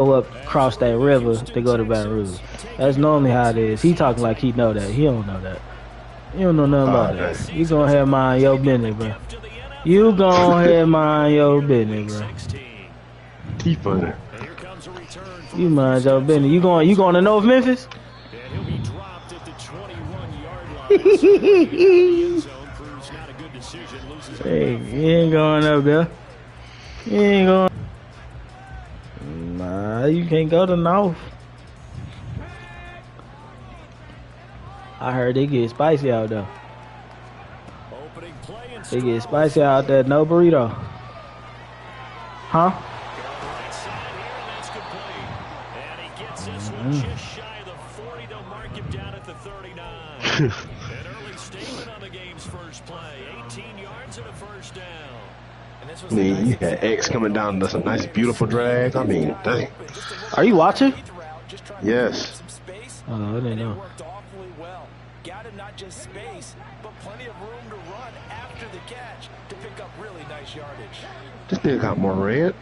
go up across that river to go to Baton Rouge. That's normally how it is. He talking like he know that. He don't know that. You don't know nothing about that. You gonna have mind your business, bro. You gonna have mind your business, bro. He funny. You mind your business. You going to North Memphis? Hey, you ain't going up there. You ain't going. Nah, you can't go to North. I heard they get spicy out there. They get spicy out there. No burrito. Huh? An early statement on the game's first play. 18 yards and a first down. I mean, you had X coming down. That's a nice, beautiful drag. I mean, dang. Are you watching? Yes. Oh, I didn't know. Got him not just space, but plenty of room to run after the catch to pick up really nice yardage. This nigga got more red.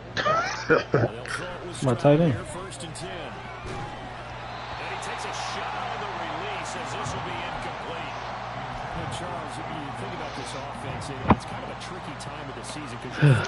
My tight end. First and 10. And he takes a shot on the release as this will be incomplete. And Charles, if you think about this offense, it's kind of a tricky time of the season because you're 14-0.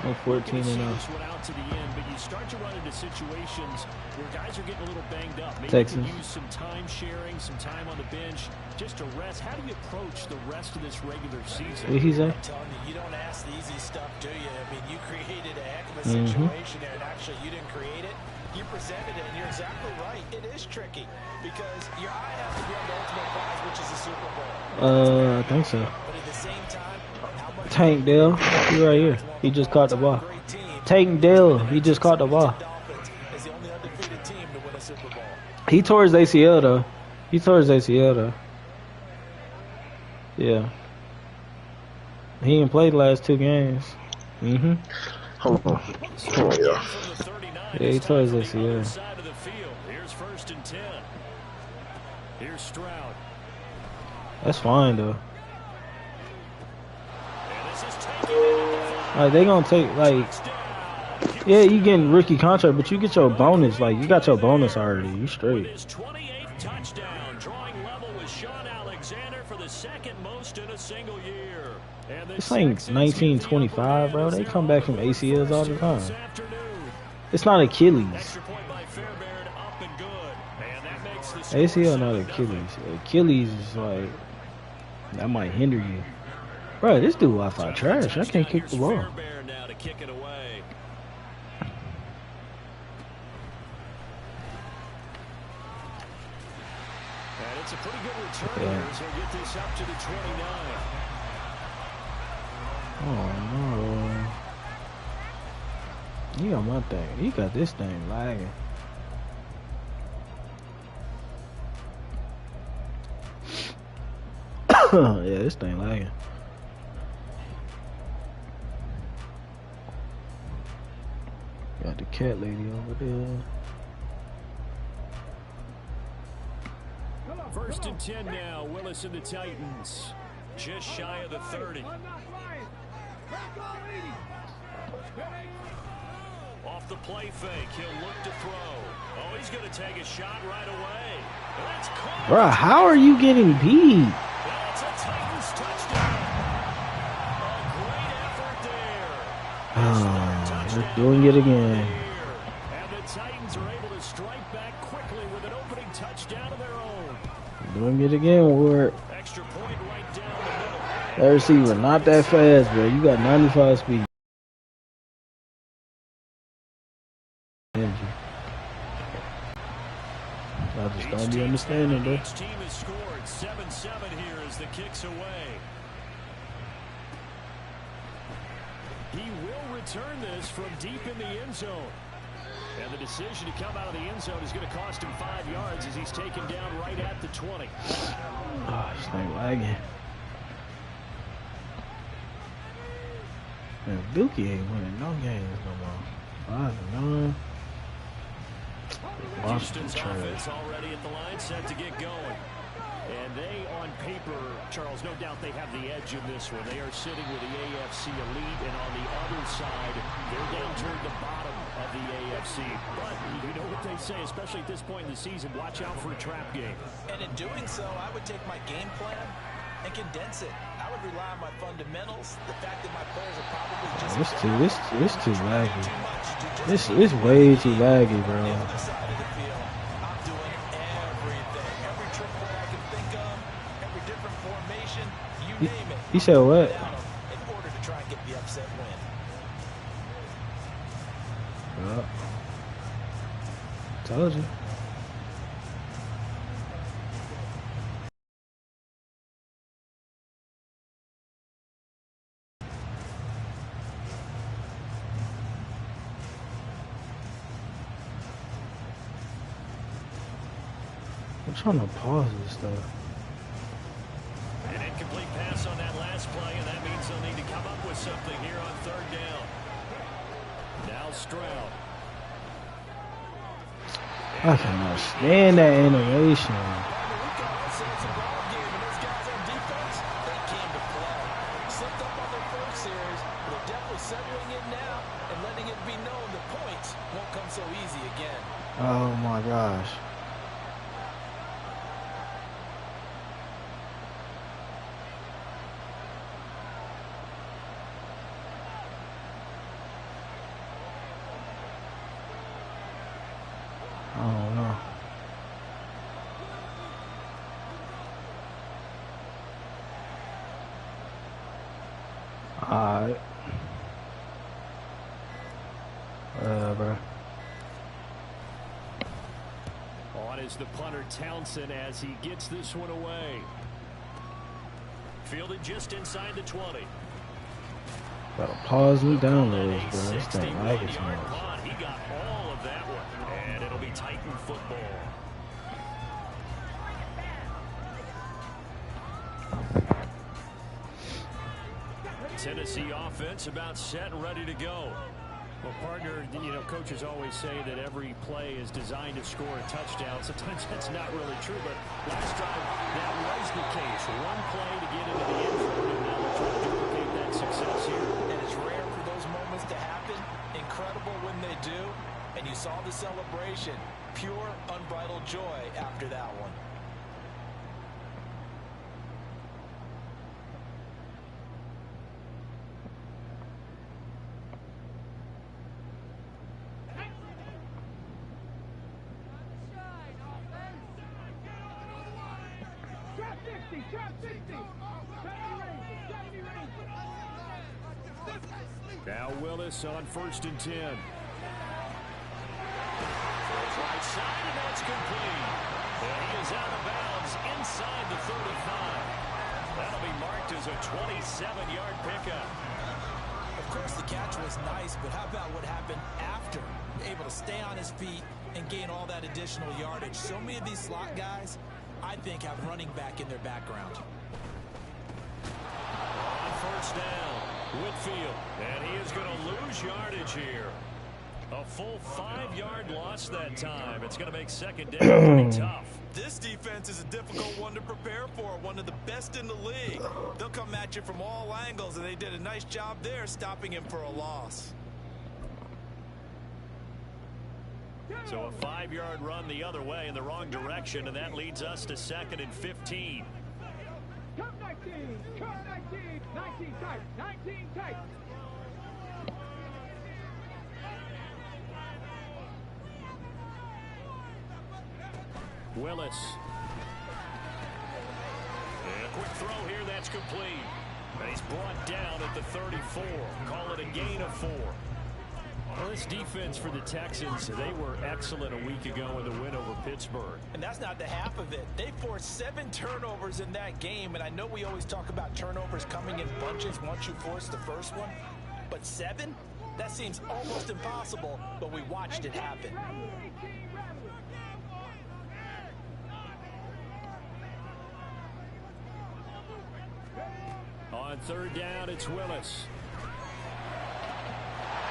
I'm 14-0. Out to the end, but you start to run into situations where guys are getting a little banged up. Maybe Texans. use some time sharing, some time on the bench, just to rest. How do you approach the rest of this regular season? What he say? I'm telling you, you don't ask the easy stuff, do you? I mean, you created a heck of a situation there, and actually you didn't create it. You presented it, and you're exactly right. It is tricky because your eye has to be on the ultimate prize, which is the Super Bowl. I think so. But at the same time, how much Tank Dell, he right here. He just caught the ball. Tank Dell, he just caught the ball. is the only undefeated team to win a Super Bowl. He tore his ACL though. He tore his ACL though. Yeah. He ain't played the last 2 games. Hold on. Oh, yeah. Yeah, he tore his ACL. Here's first and 10. Here's Stroud. That's fine though. Like they gonna take yeah, you getting rookie contract, but you get your bonus. Like you got your bonus already. You straight. His 28th touchdown, drawing level with Sean Alexander for the second most in a single year. It's like 1925, bro. They come back from ACLs all the time. It's not Achilles. ACL not Achilles. Achilles is like that might hinder you. Bro, this dude Wi-Fi trash. I can't kick the ball. It's a pretty good return. Yeah. So get this up to the 29. Oh no. You got my thing. You got this thing lagging. Yeah, this thing lagging. Got the cat lady over there. First and 10 now. Willis and the Titans. Just shy of the 30. Off the play fake. He'll look to throw. Oh, he's going to take a shot right away. That's caught. Bro, how are you getting beat? That's a Titans touchdown. A great effort there. They're doing it again. And the Titans are able to strike back quickly with an opening touchdown of their own. Doing it again, Ward. Extra point right down the middle. That receiver not that fast, bro. You got 95 speed. I just don't be understanding, bro. Each team has scored 7-7 here as the kick's away. He will return this from deep in the end zone. And the decision to come out of the end zone is going to cost him 5 yards as he's taken down right at the 20. Oh, this thing lagging. Man, Dookie ain't winning no games no more. 5-9. Houston's offense already at the line, set to get going. And they, on paper, Charles, no doubt they have the edge in this one. They are sitting with the AFC elite, and on the other side, they're down toward the bottom of the AFC. But you know what they say, especially at this point in the season, watch out for a trap game. And in doing so, I would take my game plan and condense it. I would rely on my fundamentals. The fact that my players are probably just... It's too laggy. It's way too laggy, bro. He said what? In order to try and get the upset win. Well, told you. I'm trying to pause this stuff. An incomplete pass on that last play, and that means they'll need to come up with something here on third down. Now Stroud. I cannot stand that innovation. Oh my gosh. I don't know. Alright. Bro. On is the punter Townsend as he gets this one away. Fielded just inside the 20. Gotta pause me down a little, bro. This thing lagging too much. He got all of that one, and it'll be Titan football. Tennessee offense about set and ready to go. Well, partner, you know, coaches always say that every play is designed to score a touchdown. Sometimes that's not really true, but last drive, that was the case. One play to get into the end zone, and now they're trying to duplicate that success here. And it's rare for those moments to happen. Incredible when they do. And you saw the celebration. Pure, unbridled joy after that one. Now Willis on 1st and 10. Right side, and that's complete. And he is out of bounds inside the 35. That'll be marked as a 27-yard pickup. Of course, the catch was nice, but how about what happened after? Able to stay on his feet and gain all that additional yardage. So many of these slot guys, I think, have running back in their background. On 1st down, Whitfield, and he is going to lose yardage here. A full 5-yard loss that time. It's going to make 2nd down pretty tough. This defense is a difficult one to prepare for, one of the best in the league. They'll come at you from all angles, and they did a nice job there stopping him for a loss. So a 5-yard run the other way in the wrong direction, and that leads us to 2nd and 15. Come 19, come 19, 19 tight, 19 tight. Willis. And a quick throw here, that's complete. And he's brought down at the 34. Call it a gain of 4. Well, this defense for the Texans, they were excellent a week ago in the win over Pittsburgh. And that's not the half of it. They forced 7 turnovers in that game, and I know we always talk about turnovers coming in bunches once you force the first one, but 7? That seems almost impossible, but we watched it happen. On 3rd down, it's Willis.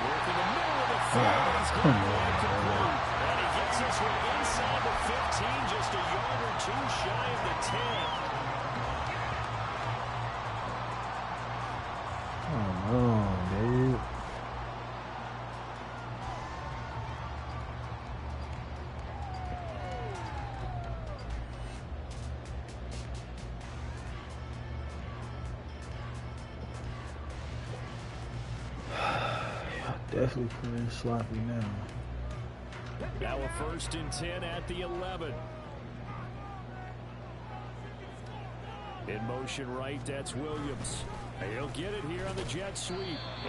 Work in the middle of the field. He's got one complete. And he gets this one inside the 15, just a yard or two shy of the 10. Definitely playing sloppy now. Now a 1st and 10 at the 11. In motion right, that's Williams. He'll get it here on the jet sweep.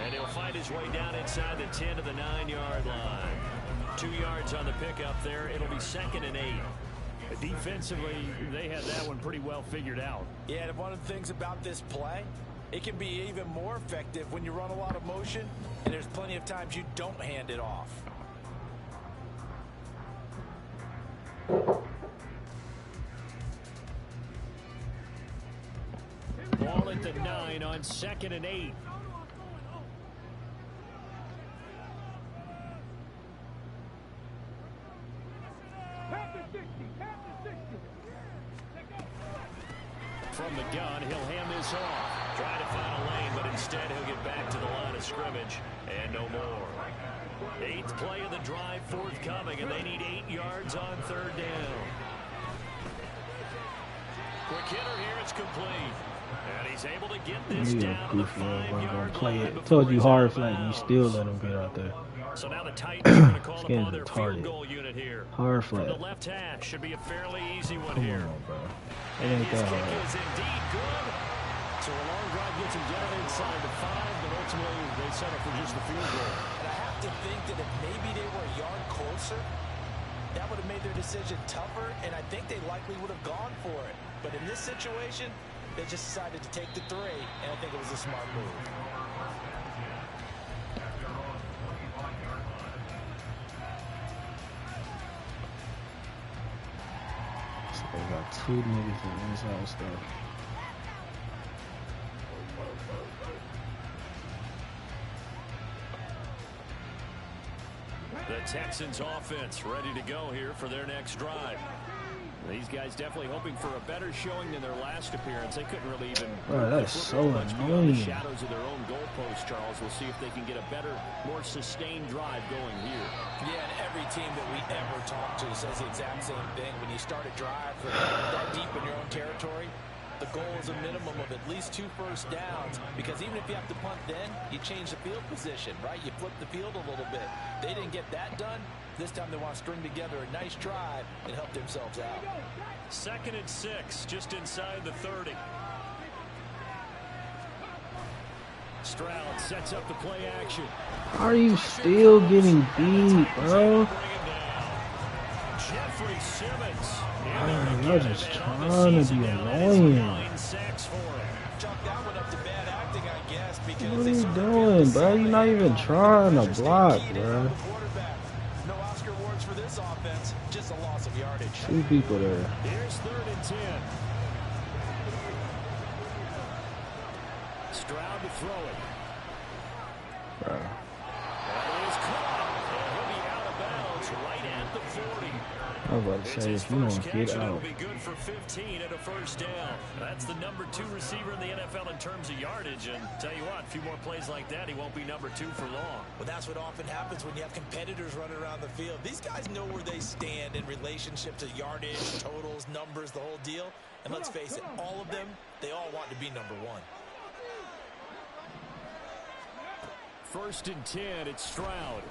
And he'll find his way down inside the 10 to the 9-yard line. 2 yards on the pickup there. It'll be 2nd and 8. Defensively, they had that one pretty well figured out. Yeah, and one of the things about this play, it can be even more effective when you run a lot of motion, and there's plenty of times you don't hand it off. Ball at the 9 on 2nd and 8. From the gun, he'll hand this off. Trying to find a lane, but instead he'll get back to the line of scrimmage and no more. 8th play of the drive forthcoming, and they need 8 yards on 3rd down. Quick hitter here, it's complete. And he's able to get this down to the 5-yard line. Told you hard flat, and you still let him get out there. So now the Titans are going to call upon their retarded. field goal unit here. Hard flat. From the left hash should be a fairly easy one Come here. on, bro. It ain't His that kick hard. is indeed good. So a long drive gets him down inside the 5, but ultimately they settle for just the field goal. And I have to think that if maybe they were a yard closer, that would have made their decision tougher, and I think they likely would have gone for it. But in this situation, they just decided to take the 3, and I think it was a smart move. So they got 2 niggas in inside stuff. The Texans offense ready to go here for their next drive. These guys definitely hoping for a better showing than their last appearance. They couldn't really even Bro, that's so much beyond the annoying. shadows of their own goalposts, Charles. We'll see if they can get a better, more sustained drive going here. Yeah, and every team that we ever talk to says the exact same thing. When you start a drive that deep in your own territory, the goal is a minimum of at least 2 first downs, because even if you have to punt then, you change the field position, right? You flip the field a little bit. They didn't get that done. This time they want to string together a nice drive and help themselves out. 2nd and 6, just inside the 30. Stroud sets up the play action. Are you still getting beat, bro? Jeffrey Simmons. Y'all just trying to be annoying. 9 sacks for him. Chalk that one up to bad acting, I guess, because What are they you sort of doing, bro? You're not even trying to block, bro. No Oscar awards for this offense, just a loss of yardage. 2 people there. Here's 3rd and 10. Stroud to throw it. Bro. That is caught. And he'll be out of bounds right at the 40. I was about to say, if you don't get It'll out. be good for 15 and a first down. That's the number 2 receiver in the NFL in terms of yardage. And tell you what, a few more plays like that, he won't be number 2 for long. Well, that's what often happens when you have competitors running around the field. These guys know where they stand in relationship to yardage, totals, numbers, the whole deal. And let's face it, all of them, they all want to be number 1. 1st and 10, it's Stroud.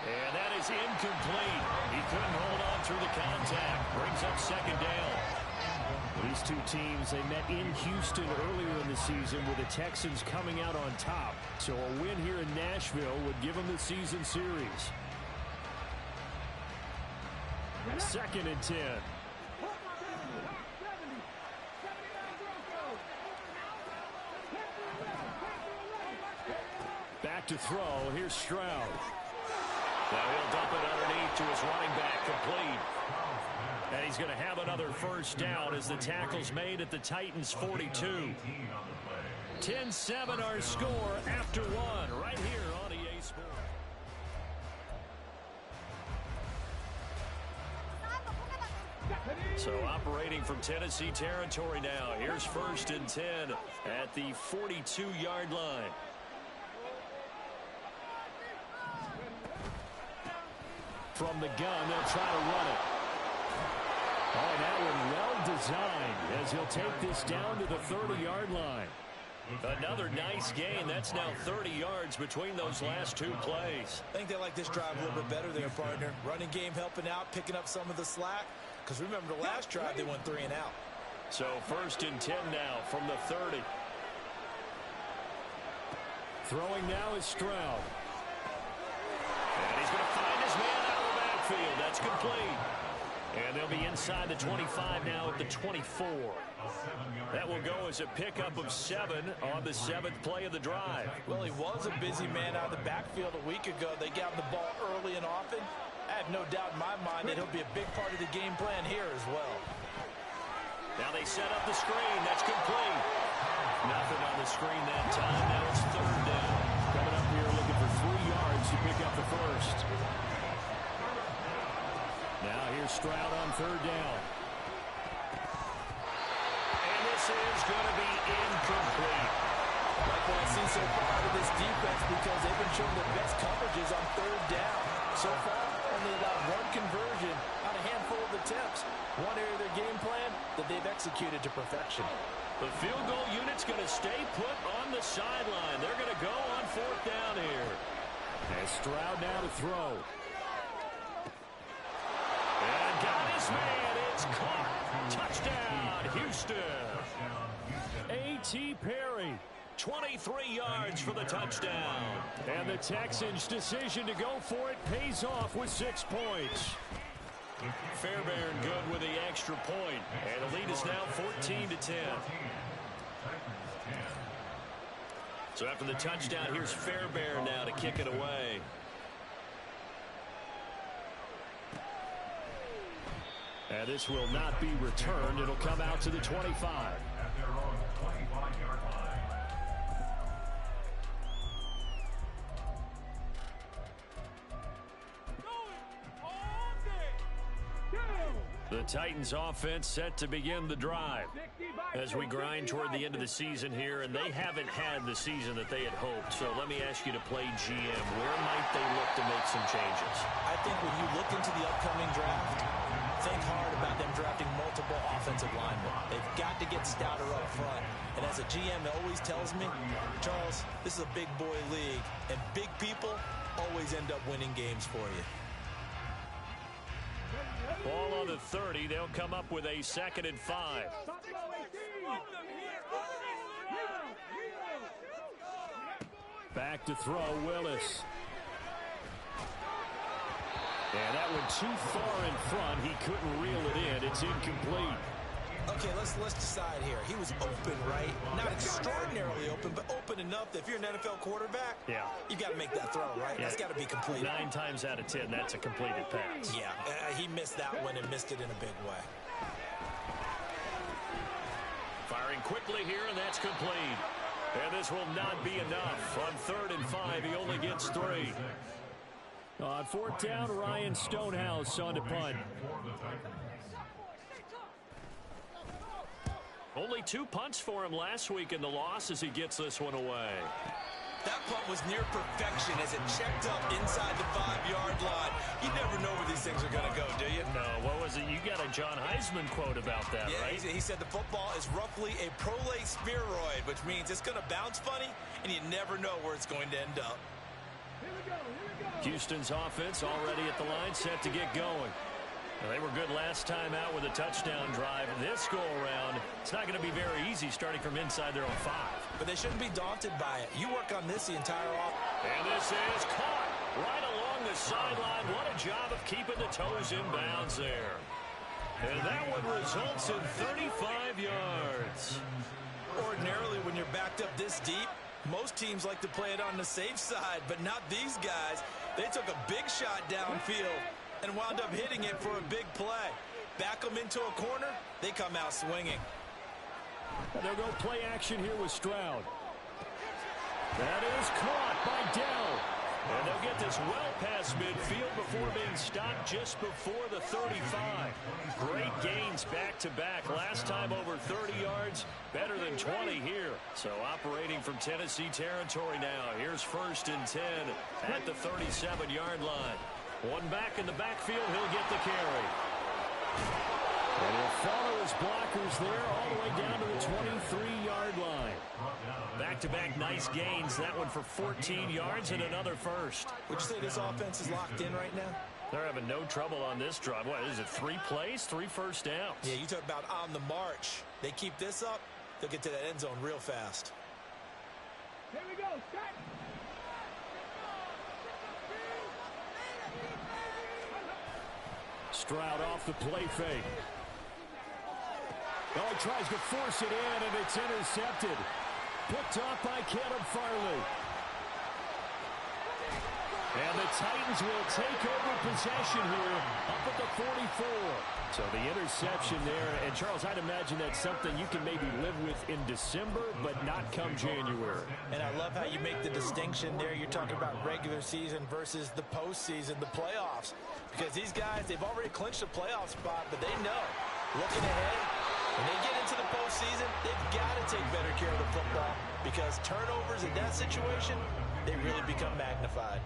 And that is incomplete. He couldn't hold on through the contact. Brings up 2nd down. These 2 teams, they met in Houston earlier in the season with the Texans coming out on top. So a win here in Nashville would give them the season series. 2nd and 10. Back to throw. Here's Stroud. Now he'll dump it underneath to his running back, complete. And he's going to have another first down as the tackle's made at the Titans' 42. 10-7 our score after 1 right here on EA Sports. So operating from Tennessee territory now. Here's 1st and 10 at the 42-yard line. From the gun, they'll try to run it. Oh, that one well designed as he'll take this down to the 30-yard line. Another nice gain. That's now 30 yards between those last two plays. I think they like this drive a little bit better there, partner. Running game helping out, picking up some of the slack. Because remember, the last drive they went 3 and out. So 1st and 10 now from the 30. Throwing now is Stroud. And he's going to find his man out of the backfield. That's complete. And they'll be inside the 25 now at the 24. That will go as a pickup of 7 on the 7th play of the drive. Well, he was a busy man out of the backfield a week ago. They got him the ball early and often. I have no doubt in my mind that he'll be a big part of the game plan here as well. Now they set up the screen. That's complete. Nothing on the screen that time. Now it's 3rd down. Coming up here looking for 3 yards to pick up the first. Now here's Stroud on 3rd down. And this is going to be incomplete. Like what I've seen so far out of this defense, because they've been showing their best coverages on 3rd down. So far, only allowed 1 conversion on a handful of attempts. One area of their game plan that they've executed to perfection. The field goal unit's going to stay put on the sideline. They're going to go on 4th down here. And Stroud now to throw. And got his man. It's caught. Touchdown, Houston. A.T. Perry. 23 yards for the touchdown. And the Texans' decision to go for it pays off with 6 points. Fairbairn good with the extra point. And the lead is now 14-10. So after the touchdown, here's Fairbairn now to kick it away. And this will not be returned. It'll come out to the 25. At their own 25-yard line. The Titans offense set to begin the drive as we grind toward the end of the season here, and they haven't had the season that they had hoped. So let me ask you to play GM. Where might they look to make some changes? I think when you look into the upcoming draft, think hard about them drafting multiple offensive linemen. They've got to get stouter up front. And as a GM always tells me, Charles, this is a big boy league, and big people always end up winning games for you. Ball on the 30. They'll come up with a 2nd and 5. Back to throw, Willis. And that went too far in front. He couldn't reel it in. It's incomplete. Okay, let's decide here. He was open, right? Not extraordinarily open, but open enough that if you're an NFL quarterback, you got to make that throw, right? That's got to be completed. 9 times out of 10, that's a completed pass. Yeah, he missed that one and missed it in a big way. Firing quickly here, and that's complete. And this will not be enough. On 3rd and 5, he only gets 3. On 4th down, Ryan Stonehouse on to punt. Only 2 punts for him last week in the loss as he gets this one away. That punt was near perfection as it checked up inside the 5-yard line. You never know where these things are going to go, do you? No, what was it? You got a John Heisman quote about that, right? He said the football is roughly a prolate spheroid, which means it's going to bounce funny, and you never know where it's going to end up. Houston's offense already at the line, set to get going. Now, they were good last time out with a touchdown drive. This go-around, it's not going to be very easy starting from inside their own 5. But they shouldn't be daunted by it. You work on this the entire off. And this is caught right along the sideline. What a job of keeping the toes in bounds there. And that one results in 35 yards. Ordinarily, when you're backed up this deep, most teams like to play it on the safe side, but not these guys. They took a big shot downfield and wound up hitting it for a big play. Back them into a corner, they come out swinging. They'll go play action here with Stroud. That is caught by Dell. And they'll get this well past midfield before being stopped just before the 35. Great gains back-to-back. Last time over 30 yards, better than 20 here. So operating from Tennessee territory now. Here's 1st and 10 at the 37-yard line. One back in the backfield, he'll get the carry. And he'll follow his blockers there all the way down to the 23-yard line. Back-to-back nice gains. That one for 14 yards and another first. Would you say this offense is locked in right now? They're having no trouble on this drive. What is it, 3 plays, 3 first downs? Yeah, you talk about on the march. They keep this up, they'll get to that end zone real fast. Here we go. Set. Stroud off the play fake. Oh, he tries to force it in, and it's intercepted. Picked off by Caleb Farley. And the Titans will take over possession here up at the 44. So the interception there. And, Charles, I'd imagine that's something you can maybe live with in December, but not come January. And I love how you make the distinction there. You're talking about regular season versus the postseason, the playoffs. Because these guys, they've already clinched a playoff spot, but they know, looking ahead, when they get into the postseason, they've got to take better care of the football because turnovers in that situation, they really become magnified.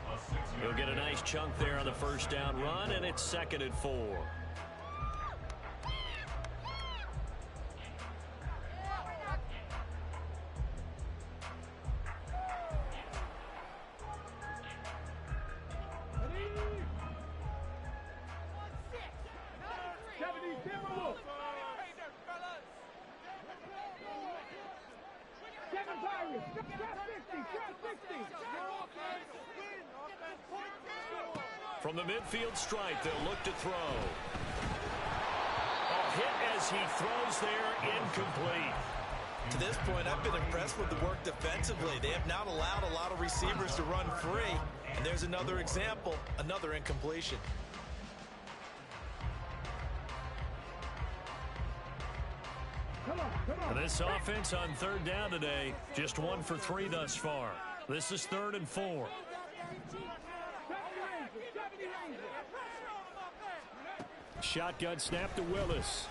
He'll get a nice chunk there on the first down run, and it's 2nd and 4. From the midfield stripe, they'll look to throw. A hit as he throws there, incomplete. To this point, I've been impressed with the work defensively. They have not allowed a lot of receivers to run free. And there's another example, another incompletion. And this offense on 3rd down today, just 1 for 3 thus far. This is 3rd and 4. Shotgun snap to Willis.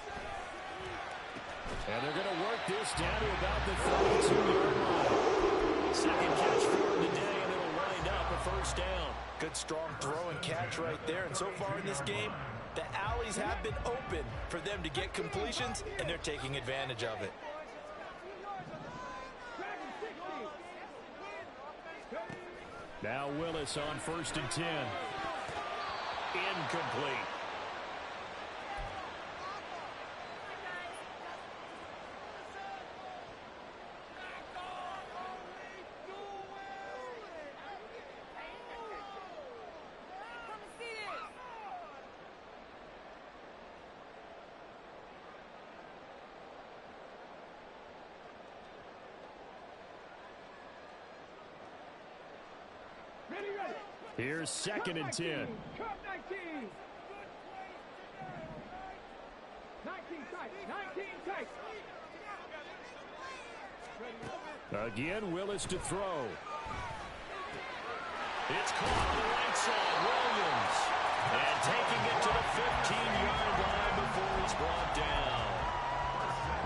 And they're going to work this down to about the 32-yard line. Second catch for him today, and it'll wind up a first down. Good, strong throw and catch right there. And so far in this game, the alleys have been open for them to get completions, and they're taking advantage of it. Now Willis on 1st and 10. Incomplete. Here's 2nd and 10. 19. 19 tight. Again, Willis to throw. It's caught on the right side. Williams. And taking it to the 15-yard line before he's brought down.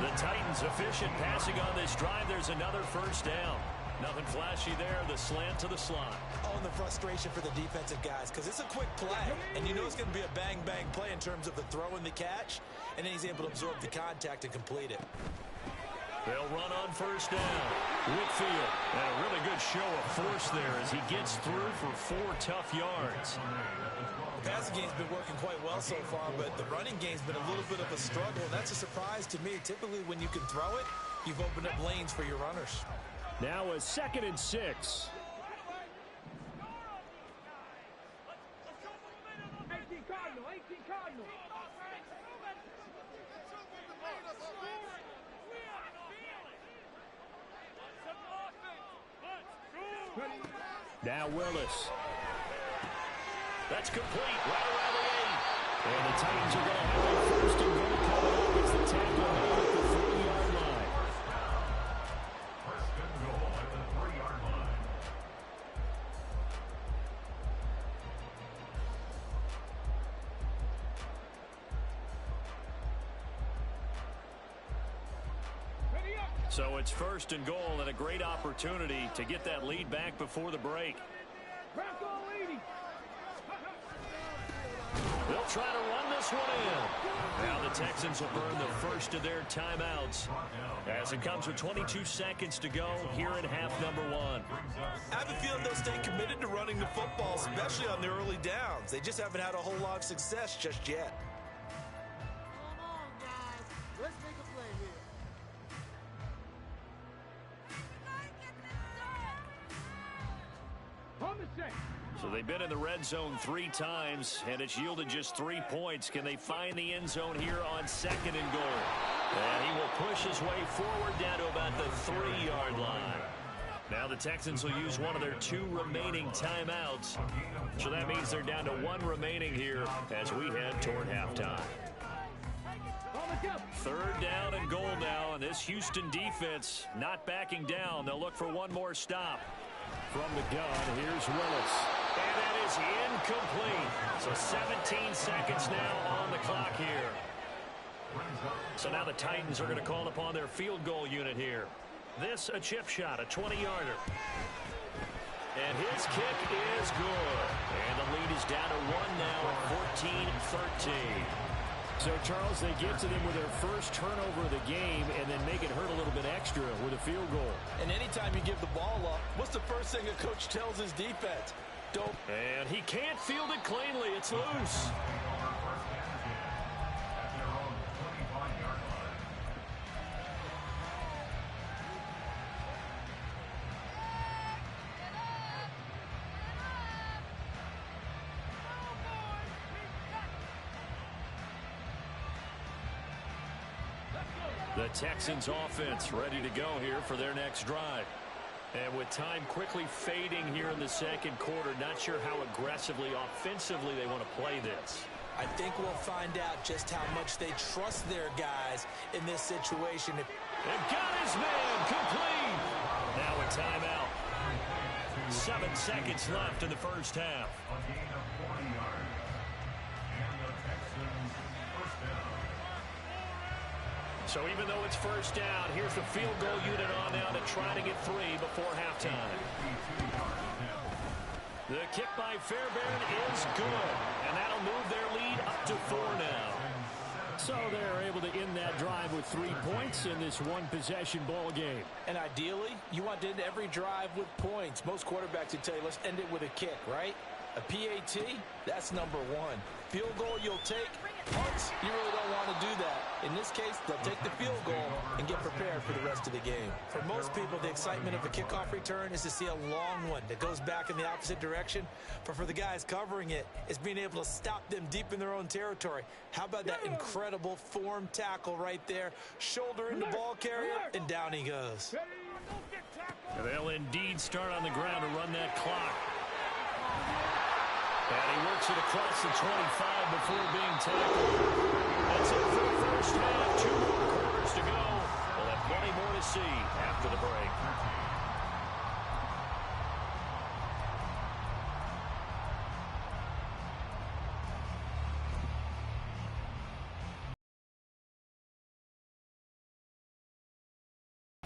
The Titans efficient passing on this drive. There's another first down. Nothing flashy there. The slant to the slot. Oh, and the frustration for the defensive guys because it's a quick play. And you know it's going to be a bang-bang play in terms of the throw and the catch. And then he's able to absorb the contact and complete it. They'll run on first down. Whitfield. And a really good show of force there as he gets through for 4 tough yards. The passing game's been working quite well so far, but the running game's been a little bit of a struggle. And that's a surprise to me. Typically, when you can throw it, you've opened up lanes for your runners. Now a 2nd and 6. 18 Cardinal. Now Willis. That's complete right around the 8. And the Titans are going to have a 1st and goal coming up as the tackle made at the 3-yard line. 1st and goal at the 3-yard line. So it's 1st and goal and a great opportunity to get that lead back before the break. They'll try to run this one in. Now the Texans will burn the first of their timeouts as it comes with 22 seconds to go here in half number 1. I have a feeling they'll stay committed to running the football, especially on the early downs. They just haven't had a whole lot of success just yet. Come on, guys. Let's make a play here. On the set. So they've been in the red zone 3 times, and it's yielded just 3 points. Can they find the end zone here on 2nd and goal? And he will push his way forward down to about the 3-yard line. Now the Texans will use one of their 2 remaining timeouts. So that means they're down to 1 remaining here as we head toward halftime. 3rd down and goal now, and this Houston defense not backing down. They'll look for one more stop. From the gun, here's Willis. And that is incomplete. So 17 seconds now on the clock here. So now the Titans are going to call upon their field goal unit here. This a chip shot, a 20-yarder. And his kick is good. And the lead is down to 1 now at 14-13. So, Charles, they get to them with their first turnover of the game and then make it hurt a little bit extra with a field goal. And anytime you give the ball up, what's the first thing a coach tells his defense? Don't. And he can't field it cleanly. It's loose. The Texans offense ready to go here for their next drive. And with time quickly fading here in the 2nd quarter, not sure how aggressively, offensively they want to play this. I think we'll find out just how much they trust their guys in this situation. They've got his man complete. Now a timeout. 7 seconds left in the first half. So even though it's first down, here's the field goal unit on now to try to get 3 before halftime. The kick by Fairbairn is good, and that'll move their lead up to 4 now. So they're able to end that drive with 3 points in this one-possession ball game. And ideally, you want to end every drive with points. Most quarterbacks would tell you, let's end it with a kick, right? A PAT, that's number 1. Field goal you'll take. Punts, you really don't want to do that. In this case, they'll take the field goal and get prepared for the rest of the game. For most people, the excitement of a kickoff return is to see a long one that goes back in the opposite direction. But for the guys covering it, it's being able to stop them deep in their own territory. How about that incredible form tackle right there? Shoulder in the ball carrier, and down he goes. They'll indeed start on the ground to run that clock. And he works it across the 25 before being tackled. That's it for the first half. 2 more quarters to go. We'll have plenty more to see after the break.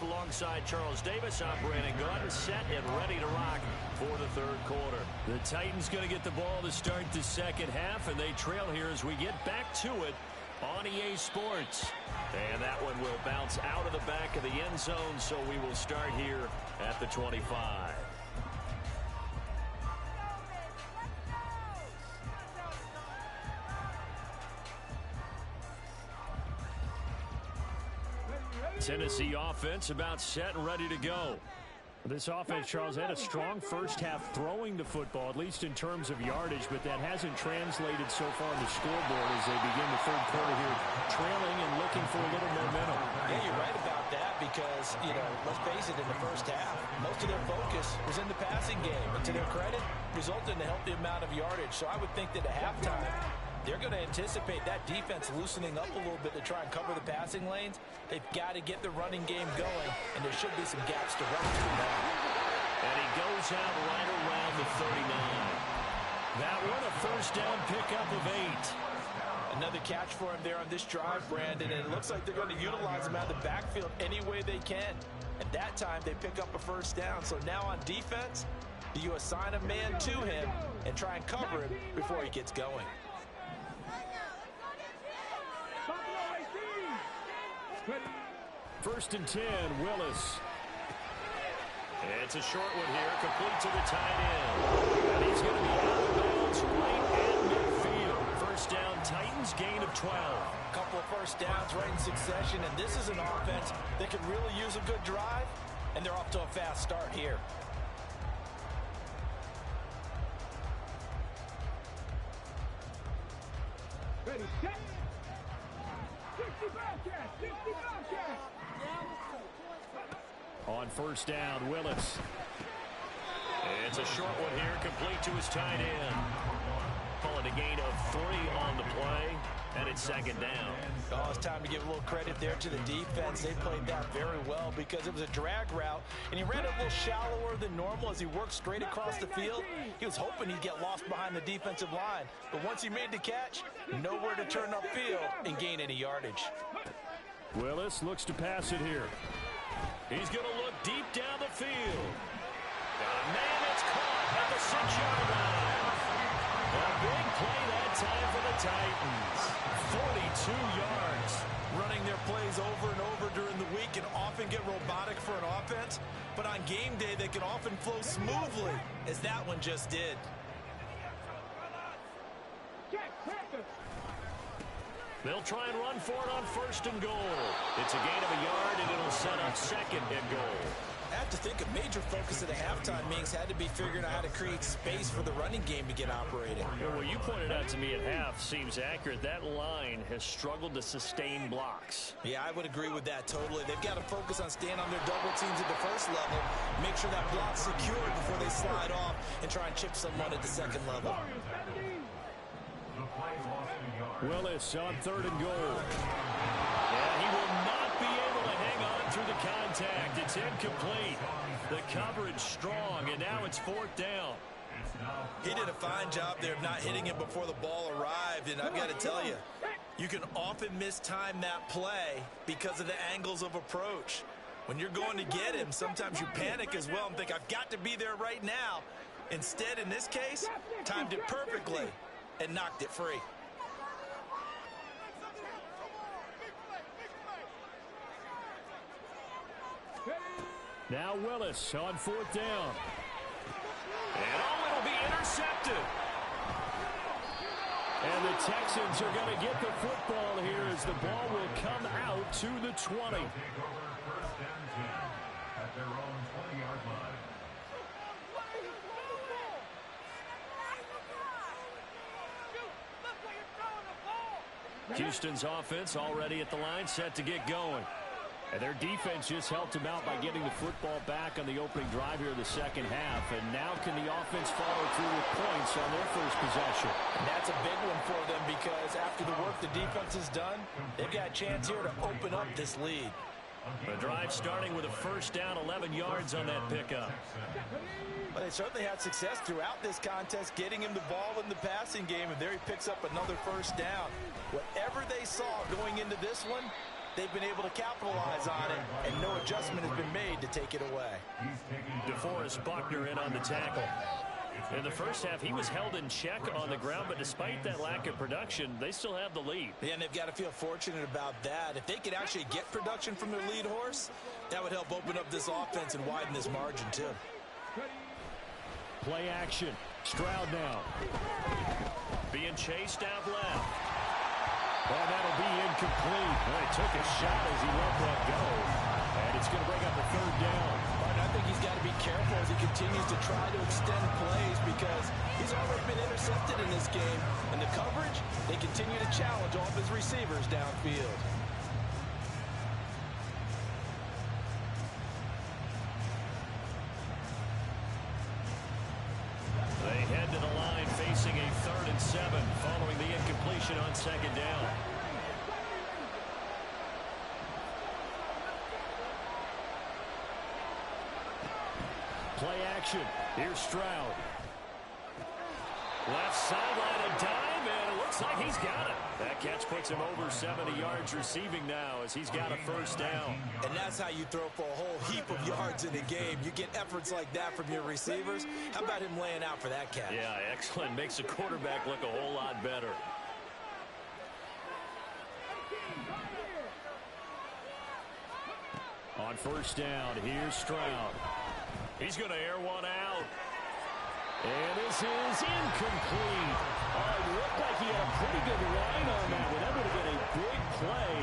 Alongside Charles Davis, I'm Brandon Gordon, set and ready to rock for the 3rd quarter. The Titans going to get the ball to start the 2nd half, and they trail here as we get back to it on EA Sports. And that one will bounce out of the back of the end zone, so we will start here at the 25. Tennessee offense about set and ready to go. This offense, Charles, had a strong first half throwing the football, at least in terms of yardage, but that hasn't translated so far on the scoreboard as they begin the 3rd quarter here, trailing and looking for a little momentum. Yeah, you're right about that because, let's face it, in the first half, most of their focus was in the passing game. And to their credit, resulted in a healthy amount of yardage. So I would think that at halftime, they're going to anticipate that defense loosening up a little bit to try and cover the passing lanes. They've got to get the running game going, and there should be some gaps to run through now. And he goes out right around the 39. That one, a first down pickup of 8. Another catch for him there on this drive, Brandon, and it looks like they're going to utilize him out of the backfield any way they can. At that time, they pick up a first down. So now on defense, do you assign a man to him and try and cover him before he gets going? First and 10, Willis. It's a short one here, complete to the tight end. And he's going to be out of bounds right at midfield. First down, Titans, gain of 12. A couple of first downs right in succession, and this is an offense that could really use a good drive, and they're off to a fast start here. Ready, set. 60 Bearcats, 60 Bearcats. On first down, Willis. It's a short one here, complete to his tight end. Calling a gain of 3 on the play, and it's second down. Oh, it's time to give a little credit there to the defense. They played that very well because it was a drag route, and he ran it a little shallower than normal as he worked straight across the field. He was hoping he'd get lost behind the defensive line, but once he made the catch, nowhere to turn upfield and gain any yardage. Willis looks to pass it here. He's going to look deep down the field. Got a man that's caught at the 6-yard line. A big play that time for the Titans. 42 yards. Running their plays over and over during the week can often get robotic for an offense, but on game day they can often flow smoothly, as that one just did. They'll try and run for it on first and goal. It's a gain of a yard, and it'll set up second and goal. I have to think a major focus of the halftime meetings had to be figuring out how to create space for the running game to get operating. Well, what you pointed out to me at half seems accurate. That line has struggled to sustain blocks. Yeah, I would agree with that totally. They've got to focus on staying on their double teams at the first level, make sure that block's secured before they slide off and try and chip someone at the second level. Willis on third and goal. And he will not be able to hang on through the contact. It's incomplete. The coverage strong, and now it's fourth down. He did a fine job there of not hitting him before the ball arrived, and I've got to tell you, you can often mistime that play because of the angles of approach. When you're going to get him, sometimes you panic as well and think, I've got to be there right now. Instead, in this case, timed it perfectly and knocked it free. Now Willis on fourth down. And it'll be intercepted. And the Texans are going to get the football here as the ball will come out to the 20. At their own 20-yard line. Houston's offense already at the line, set to get going. And their defense just helped him out by getting the football back on the opening drive here in the second half. And now can the offense follow through with points on their first possession? And that's a big one for them because after the work the defense has done, they've got a chance here to open up this lead. The drive starting with a first down, 11 yards on that pickup. But they certainly had success throughout this contest, getting him the ball in the passing game, and there he picks up another first down. Whatever they saw going into this one, they've been able to capitalize on it, and no adjustment has been made to take it away. DeForest Buckner in on the tackle. In the first half, he was held in check on the ground, but despite that lack of production, they still have the lead. Yeah, and they've got to feel fortunate about that. If they could actually get production from their lead horse, that would help open up this offense and widen this margin, too. Play action. Stroud now. Being chased out left. Well, that'll be incomplete. Well, he took a shot as he let that go. And it's going to bring up a third down. But I think he's got to be careful as he continues to try to extend plays because he's already been intercepted in this game. And the coverage, they continue to challenge all of his receivers downfield. They head to the line facing a 3rd and 7 following the incompletion on second down. Play action. Here's Stroud. Left sideline a dime, and it looks like he's got it. That catch puts him over 70 yards receiving now as he's got a first down. And that's how you throw for a whole heap of yards in a game. You get efforts like that from your receivers. How about him laying out for that catch? Yeah, excellent. Makes the quarterback look a whole lot better. On first down, here's Stroud. He's going to air one out. And this is incomplete. Oh, it looked like he had a pretty good line on that one. That would have been a big play,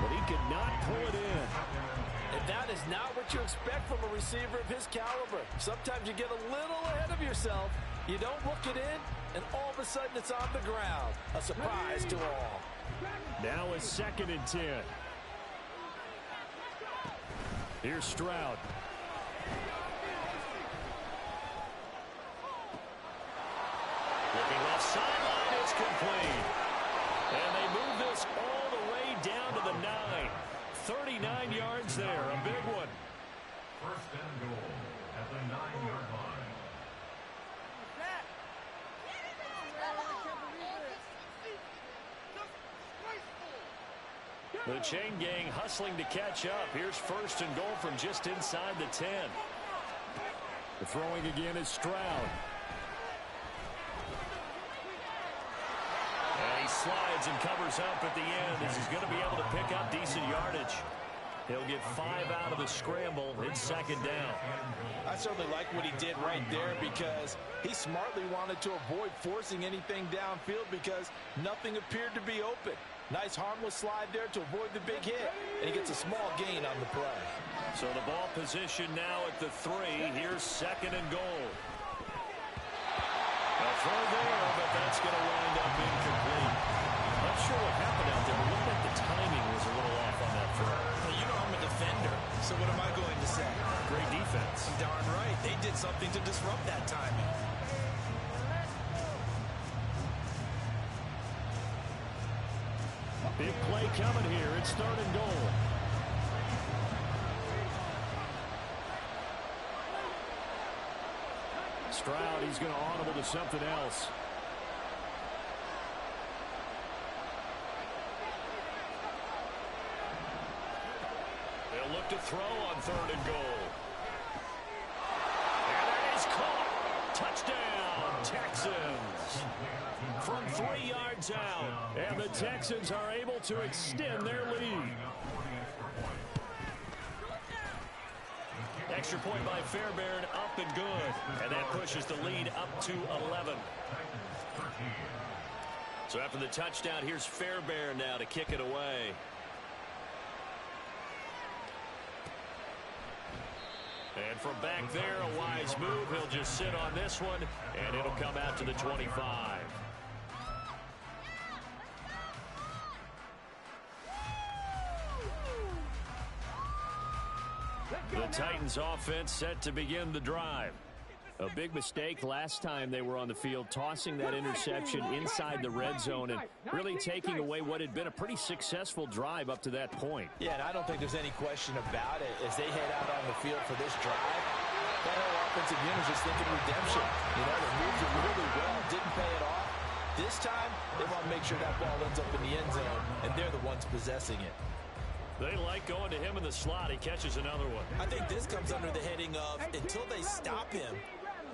but he could not pull it in. And that is not what you expect from a receiver of his caliber. Sometimes you get a little ahead of yourself. You don't look it in, and all of a sudden it's on the ground. A surprise to all. Now it's 2nd and 10. Here's Stroud. Looking left sideline, it's complete. And they move this all the way down to the 9. 39 yards there, a big one. 1st and goal at the 9-yard line. The chain gang hustling to catch up. Here's 1st and goal from just inside the 10. The throwing again is Stroud. And he slides and covers up at the end as he's going to be able to pick up decent yardage. He'll get 5 out of the scramble. It's 2nd down. I certainly like what he did right there because he smartly wanted to avoid forcing anything downfield because nothing appeared to be open. Nice harmless slide there to avoid the big hit, and he gets a small gain on the play. So the ball position now at the 3. Here's 2nd and goal. A throw there, but that's going to wind up incomplete. Not sure what happened out there, but looked like the timing was a little off on that throw. Well, you know I'm a defender, so what am I going to say? Great defense. Darn right. They did something to disrupt that timing. Big play coming here. It's 3rd and goal. Stroud, he's going to audible to something else. They'll look to throw on 3rd and goal. And that is caught. Touchdown, Texans. From 3 yards out. And the Texans are able to extend their lead. Extra point by Fairbairn, up and good. And that pushes the lead up to 11. So after the touchdown, here's Fairbairn now to kick it away. And from back there, a wise move. He'll just sit on this one, and it'll come out to the 25. The Titans offense set to begin the drive. A big mistake last time they were on the field, tossing that interception inside the red zone and really taking away what had been a pretty successful drive up to that point. Yeah, and I don't think there's any question about it. As they head out on the field for this drive, that whole offensive unit is just thinking redemption. You know, they moved it really well, didn't pay it off. This time, they want to make sure that ball ends up in the end zone, and they're the ones possessing it. They like going to him in the slot. He catches another one. I think this comes under the heading of, until they stop him,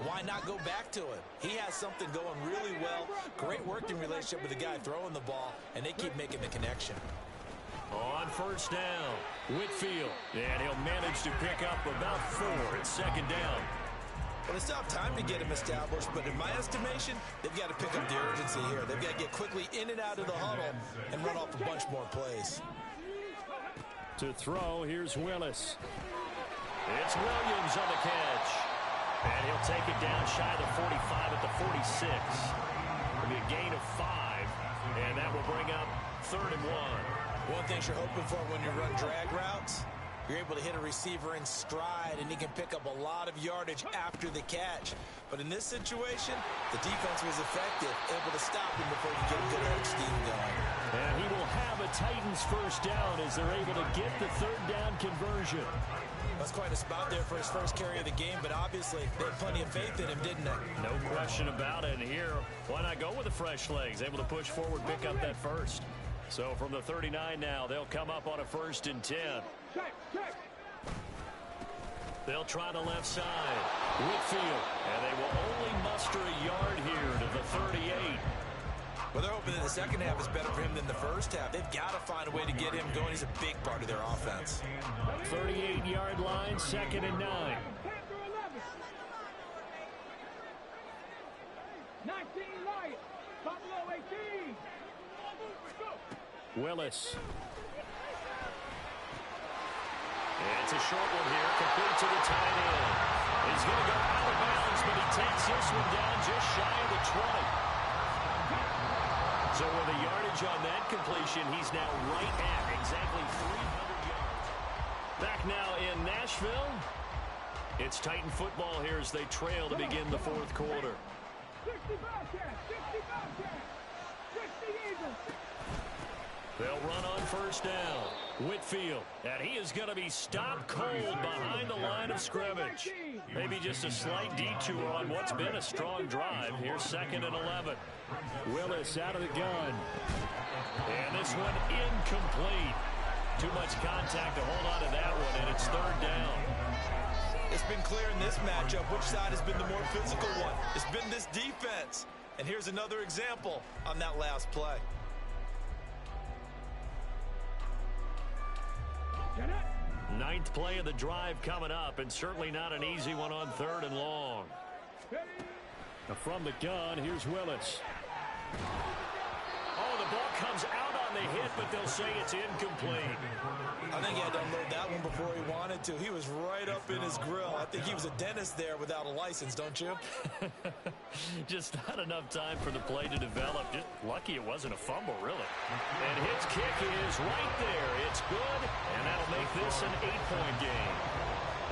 why not go back to him? He has something going really well. Great working relationship with the guy throwing the ball, and they keep making the connection. On first down, Whitfield. And he'll manage to pick up about 4. It's 2nd down. Well, they still have time to get him established, but in my estimation, they've got to pick up the urgency here. They've got to get quickly in and out of the huddle and run off a bunch more plays. To throw, here's Willis. It's Williams on the catch. And he'll take it down shy of the 45 at the 46. It'll be a gain of 5, and that will bring up 3rd and 1. One thing you're hoping for when you run drag routes, you're able to hit a receiver in stride, and he can pick up a lot of yardage after the catch. But in this situation, the defense was effective, able to stop him before he could get a good edge scheme going. And he will have a Titans first down as they're able to get the 3rd down conversion. That's quite a spot there for his first carry of the game, but obviously they had plenty of faith in him, didn't they? No question about it. And here, why not go with the fresh legs? Able to push forward, pick up that first. So from the 39 now, they'll come up on a 1st and 10. They'll try the left side. Whitfield. And they will only muster a yard here to the 38. Well, they're hoping that the second half is better for him than the first half. They've got to find a way to get him going. He's a big part of their offense. 38-yard line, 2nd and 9. 19 Lions, Buffalo 18. Willis. It's a short one here, complete to the tight end. He's going to go out of bounds, but he takes this one down just shy of the 20. So with a yardage on that completion, he's now right at exactly 300 yards. Back now in Nashville. It's Titan football here as they trail to begin the fourth quarter. 60 Bobcats, 60 Bobcats, 60 Eagles. They'll run on first down. Whitfield, and he is going to be stopped cold behind the line of scrimmage. Maybe just a slight detour on what's been a strong drive. Here's 2nd and 11. Willis out of the gun. And this one incomplete. Too much contact to hold on to that one, and it's 3rd down. It's been clear in this matchup which side has been the more physical one. It's been this defense. And here's another example on that last play. Ninth play of the drive coming up, and certainly not an easy one on 3rd and long. From the gun, here's Willis. Oh, the ball comes out on the hit, but they'll say it's incomplete. I think he had to unload that one before he wanted to. He was right up in his grill. I think he was a dentist there without a license, don't you? Just not enough time for the play to develop. Just lucky it wasn't a fumble, really. And his kick is right there. It's good, and that'll make this an 8-point game.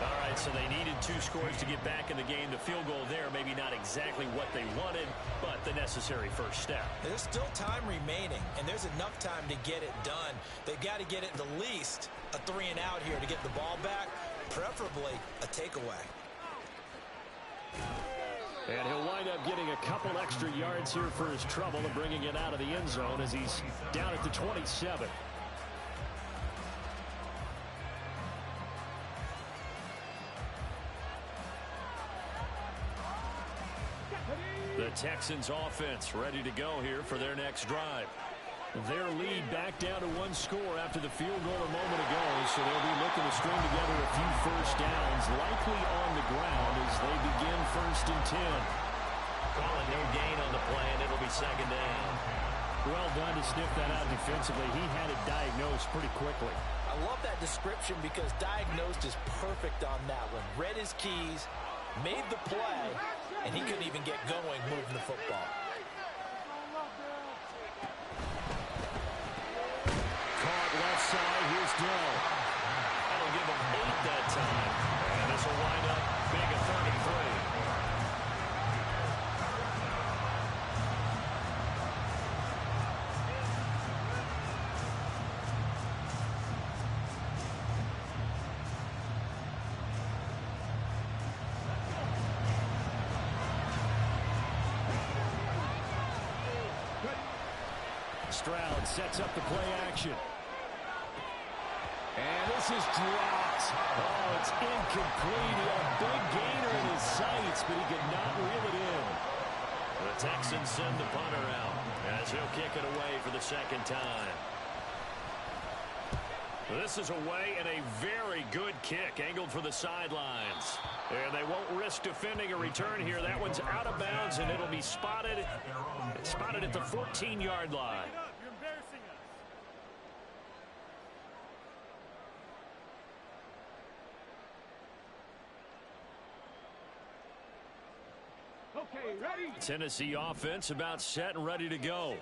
All right, so they needed 2 scores to get back in the game. The field goal there, maybe not exactly what they wanted, but the necessary first step. There's still time remaining, and there's enough time to get it done. They've got to get it the least a 3-and-out here to get the ball back, preferably a takeaway. And he'll wind up getting a couple extra yards here for his trouble and bringing it out of the end zone as he's down at the 27. The Texans offense ready to go here for their next drive. Their lead back down to 1 score after the field goal a moment ago, so they'll be looking to string together a few first downs, likely on the ground as they begin 1st and 10. Calling no gain on the play, and it'll be 2nd down. Well done to sniff that out defensively. He had it diagnosed pretty quickly. I love that description because diagnosed is perfect on that one. Read his keys, made the play, and he couldn't even get going moving the football. Caught left side. Here's Dell. That'll give him 8 that time. And this will wind up being a 3rd and 3. Stroud sets up the play action. And this is dropped. Oh, it's incomplete. He had a big gainer in his sights, but he could not reel it in. The Texans send the punter out as he'll kick it away for the 2nd time. This is away and a very good kick, angled for the sidelines. And they won't risk defending a return here. That one's out of bounds, and it'll be spotted at the 14-yard line. You're embarrassing us. Okay, ready? Tennessee offense about set and ready to go.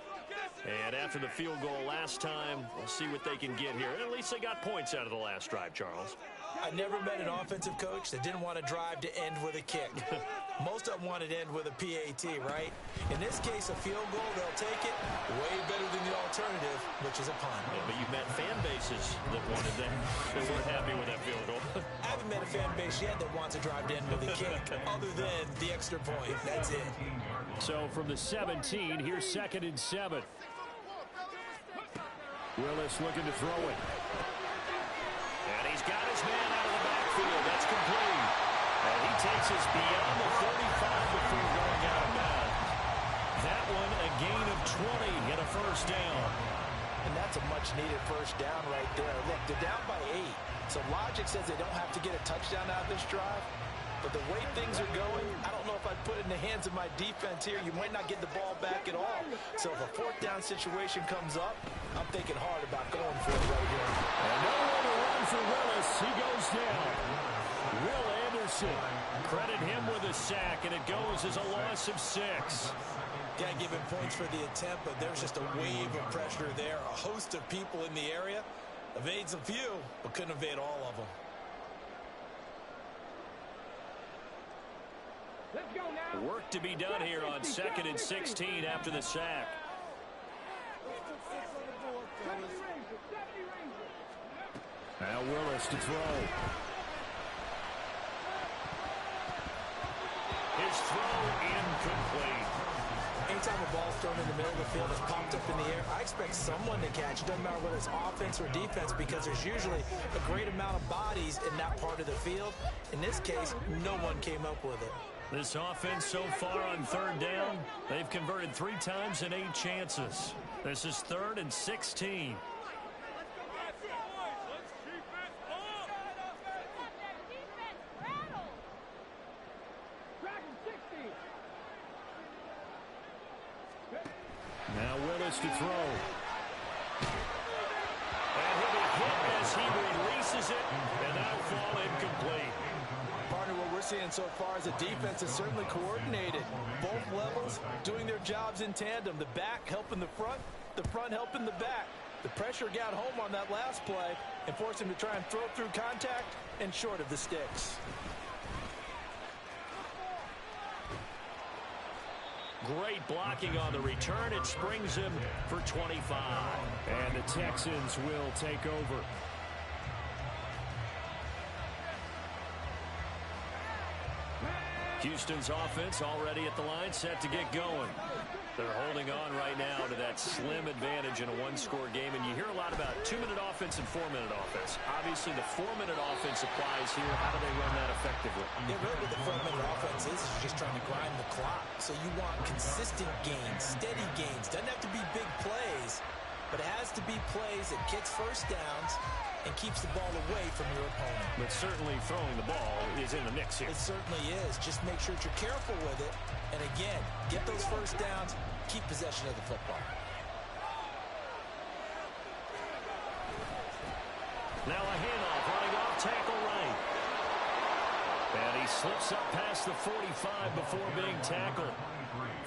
And after the field goal last time, we'll see what they can get here. And at least they got points out of the last drive, Charles. I never met an offensive coach that didn't want to drive to end with a kick. Most of them wanted to end with a PAT, right? In this case, a field goal, they'll take it way better than the alternative, which is a punt. Yeah, but you've met fan bases that wanted that. They weren't happy with that field goal. I haven't met a fan base yet that wants to drive to end with a kick, other than the extra point. That's it. So from the 17, here's 2nd and 7. Willis looking to throw it. And he's got his man out of the backfield. That's complete. And he takes us beyond the 35 before going out of bounds. That one a gain of 20 and a first down. And that's a much-needed first down right there. Look, they're down by 8. So logic says they don't have to get a touchdown out of this drive. But the way things are going, I don't know if I'd put it in the hands of my defense here. You might not get the ball back at all. So if a fourth down situation comes up, I'm thinking hard about going for it right here. And nowhere to run for Willis. He goes down. Will Anderson, credit him with a sack, and it goes as a loss of 6. Can't give him points for the attempt, but there's just a wave of pressure there. A host of people in the area. Evades a few, but couldn't evade all of them. Let's go now. Work to be done here on 2nd and 16 after the sack. 70 Rangers. Now Willis to throw. His throw incomplete. Anytime a ball's thrown in the middle of the field that's popped up in the air, I expect someone to catch. It doesn't matter whether it's offense or defense, because there's usually a great amount of bodies in that part of the field. In this case, no one came up with it. This offense so far on 3rd down, they've converted 3 times in 8 chances. This is 3rd and 16. Now Willis to throw. And he'll be hit as he releases it, and that'll fall incomplete. Partner, what we're seeing so far is the defense is certainly coordinated. Both levels doing their jobs in tandem. The back helping the front helping the back. The pressure got home on that last play and forced him to try and throw through contact and short of the sticks. Great blocking on the return. It springs him for 25. And the Texans will take over. Houston's offense already at the line, set to get going. They're holding on right now to that slim advantage in a one-score game. And you hear a lot about 2-minute offense and 4-minute offense. Obviously, the 4-minute offense applies here. How do they run that effectively? Yeah, really what the 4-minute offense is you're just trying to grind the clock. So you want consistent gains, steady gains. Doesn't have to be big plays, but it has to be plays that gets first downs and keeps the ball away from your opponent. But certainly throwing the ball is in the mix here. It certainly is. Just make sure that you're careful with it. And again, get those first downs, keep possession of the football. Now a handoff, running off tackle right. And he slips up past the 45 before being tackled.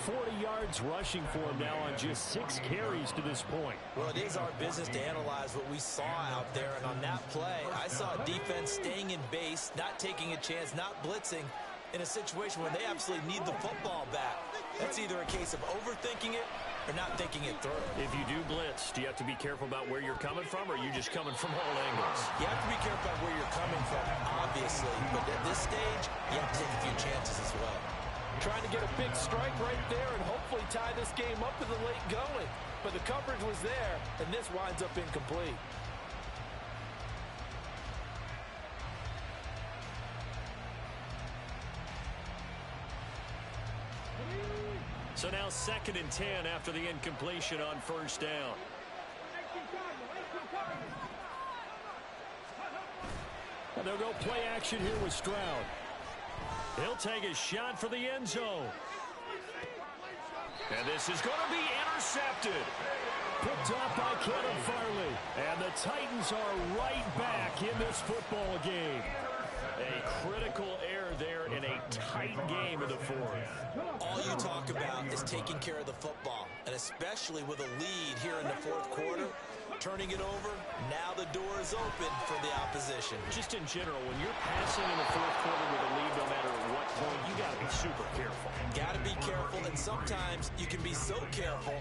40 yards rushing for him now on just 6 carries to this point. Well, it is our business to analyze what we saw out there. And on that play, I saw a defense staying in base, not taking a chance, not blitzing in a situation where they absolutely need the football back. That's either a case of overthinking it or not thinking it through. If you do blitz, do you have to be careful about where you're coming from, or are you just coming from all angles? You have to be careful about where you're coming from, obviously. But at this stage, you have to take a few chances as well. Trying to get a big strike right there and hopefully tie this game up to the late going. But the coverage was there, and this winds up incomplete. So now 2nd and 10 after the incompletion on first down. And they'll go play action here with Stroud. He'll take a shot for the end zone. And this is going to be intercepted. Picked up by Kevin Farley. And the Titans are right back in this football game. A critical error there in a tight game in the 4th. All you talk about is taking care of the football, and especially with a lead here in the 4th quarter. Turning it over, now the door is open for the opposition. Just in general, when you're passing in the 4th quarter with a lead, no matter at what point, you got to be super careful. Got to be careful, and sometimes you can be so careful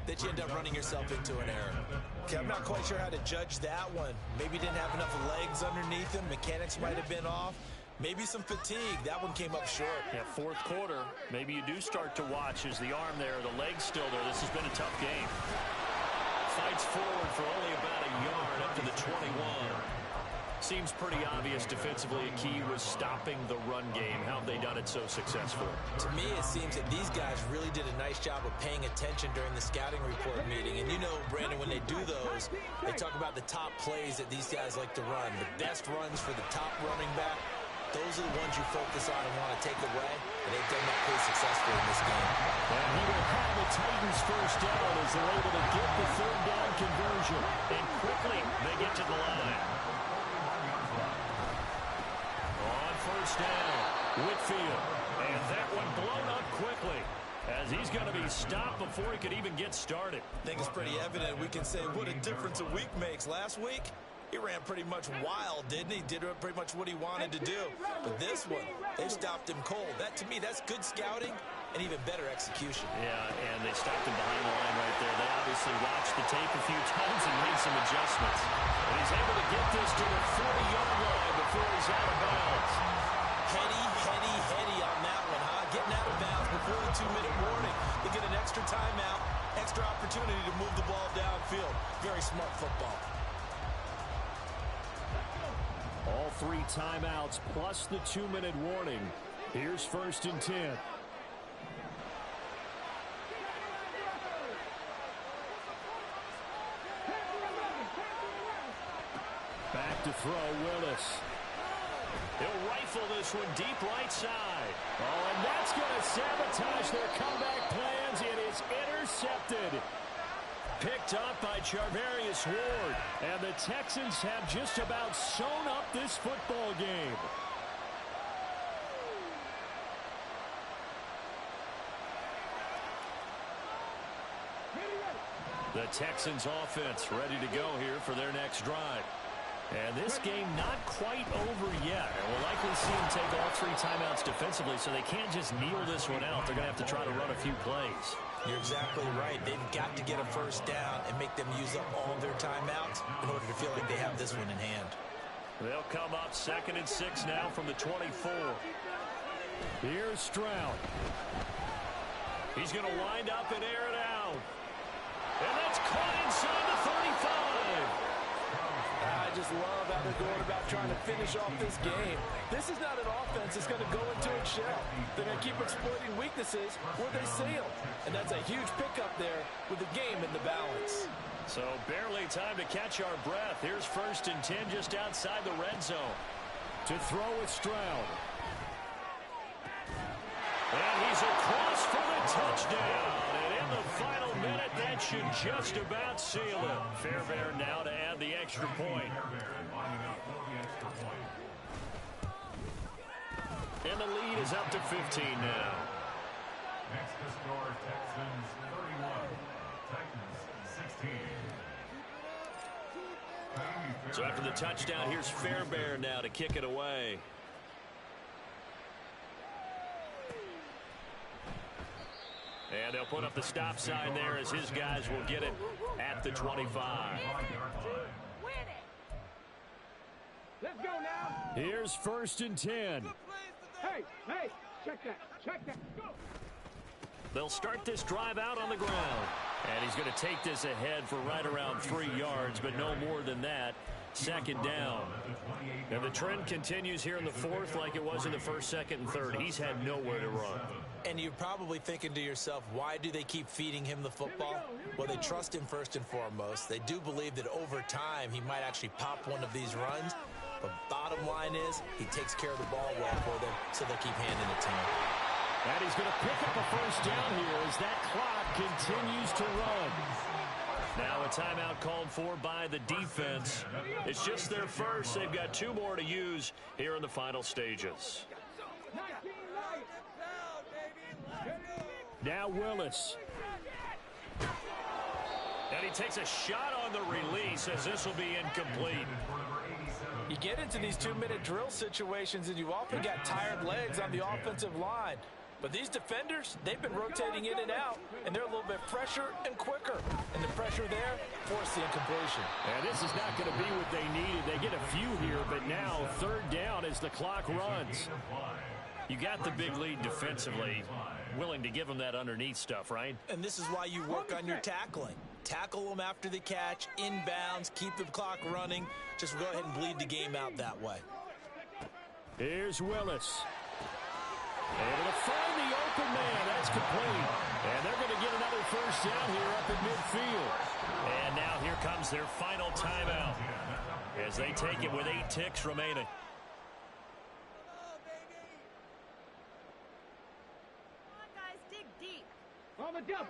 that you end up running yourself into an error. Okay, I'm not quite sure how to judge that one. Maybe didn't have enough legs underneath him. Mechanics might have been off. Maybe some fatigue. That one came up short. Yeah, 4th quarter, maybe you do start to watch as the arm there, the leg's still there. This has been a tough game. Fights forward for only about a yard up to the 21. Seems pretty obvious defensively a key was stopping the run game. How have they done it so successfully? To me, it seems that these guys really did a nice job of paying attention during the scouting report meeting. And you know, Brandon, when they do those, they talk about the top plays that these guys like to run. The best runs for the top running back, those are the ones you focus on and want to take away. And they've done that pretty successfully in this game. And he will have the Titans first down as they're able to get the third down conversion. And quickly, they get to the line. First down, Whitfield, and that one blown up quickly as he's going to be stopped before he could even get started. I think it's pretty evident. We can say what a difference a week makes. Last week, he ran pretty much wild, didn't he? Did pretty much what he wanted to do. But this one, they stopped him cold. That, to me, that's good scouting and even better execution. Yeah, and they stopped him behind the line right there. They obviously watched the tape a few times and made some adjustments. And he's able to get this to the 40-yard line before he's out of bounds. Heady on that one, huh? Getting out of bounds before the 2-minute warning. They get an extra timeout, extra opportunity to move the ball downfield. Very smart football. All 3 timeouts plus the 2-minute warning. Here's 1st and 10. Back to throw, Willis. He'll rifle this one deep right side. Oh, and that's going to sabotage their comeback plans. It is intercepted. Picked up by Charvarius Ward. And the Texans have just about sewn up this football game. The Texans offense ready to go here for their next drive. And this game not quite over yet. And we'll likely see them take all 3 timeouts defensively, so they can't just kneel this one out. They're going to have to try to run a few plays. You're exactly right. They've got to get a first down and make them use up all of their timeouts in order to feel like they have this one in hand. They'll come up 2nd and 6 now from the 24. Here's Stroud. He's going to wind up and air it out. And that's caught inside the 35. I just love how they're going about trying to finish off this game. This is not an offense that's going to go into its shell. They're going to keep exploiting weaknesses where they see them. And that's a huge pickup there with the game in the balance. So barely time to catch our breath. Here's 1st and 10 just outside the red zone. To throw with Stroud. And he's across for the touchdown. And in the final minute, that should just about seal it. Fairbairn now to add the extra point. And the lead is up to 15 now. Next to score, Texans 31, Titans 16. So after the touchdown, here's Fairbairn now to kick it away. And they'll put up the stop sign there as his guys will get it at the 25. Let's go now. Here's 1st and 10. Hey, check that. Go. They'll start this drive out on the ground. And he's going to take this ahead for right around 3 yards, but no more than that. 2nd down. And the trend continues here in the 4th like it was in the 1st, 2nd, and 3rd. He's had nowhere to run. And you're probably thinking to yourself, why do they keep feeding him the football? Well, they trust him first and foremost. They do believe that over time he might actually pop one of these runs. But bottom line is he takes care of the ball well for them, so they'll keep handing it to him. And he's going to pick up a first down here as that clock continues to run. Now a timeout called for by the defense. It's just their first. They've got 2 more to use here in the final stages. Now Willis. And he takes a shot on the release as this will be incomplete. You get into these 2-minute drill situations and you often got tired legs on the offensive line. But these defenders, they've been rotating in and out, and they're a little bit fresher and quicker. And the pressure there forced the incompletion. And this is not going to be what they needed. They get a few here, but now 3rd down as the clock runs. You got the big lead defensively, willing to give them that underneath stuff, right? And this is why you work on your tackling. Tackle them after the catch, inbounds, keep the clock running. Just go ahead and bleed the game out that way. Here's Willis. Able to find the open man. That's complete. And they're going to get another first down here up at midfield. And now here comes their final timeout as they take it with 8 ticks remaining.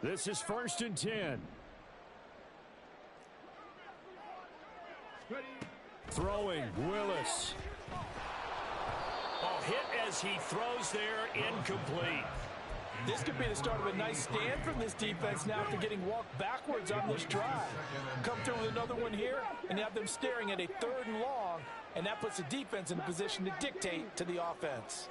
This is 1st and 10. Throwing, Willis. Oh, hit as he throws there, incomplete. This could be the start of a nice stand from this defense now after getting walked backwards on this drive. Come through with another one here and have them staring at a 3rd and long, and that puts the defense in a position to dictate to the offense.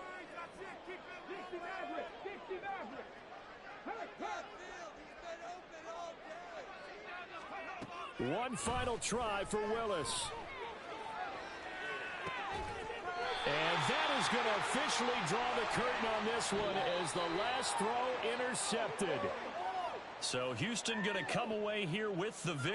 One final try for Willis. And that is going to officially draw the curtain on this one as the last throw intercepted. So Houston going to come away here with the victory.